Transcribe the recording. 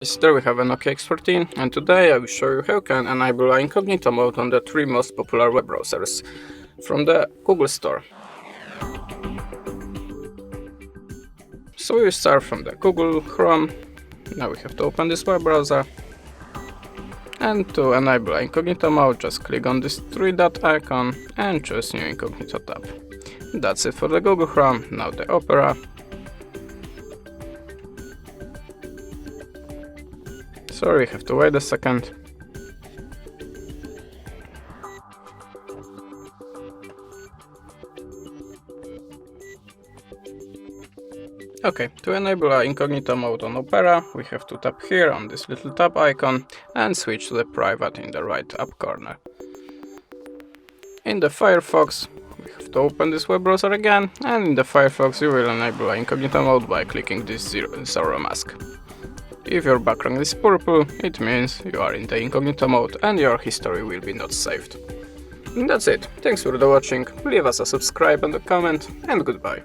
There we have a Nokia X30, and today I will show you how you can enable Incognito mode on the 3 most popular web browsers from the Google Store. So we start from the Google Chrome. Now we have to open this web browser, and to enable Incognito mode just click on this 3-dot icon and choose New Incognito tab. That's it for the Google Chrome. Now the Opera. Sorry, have to wait a second. Okay, to enable Incognito mode on Opera, we have to tap here on this little tab icon and switch to the private in the right up corner. In the Firefox, we have to open this web browser again, and in the Firefox you will enable Incognito mode by clicking this zero mask. If your background is purple, it means you are in the Incognito mode and your history will be not saved. And that's it. Thanks for watching, leave us a subscribe and a comment, and goodbye.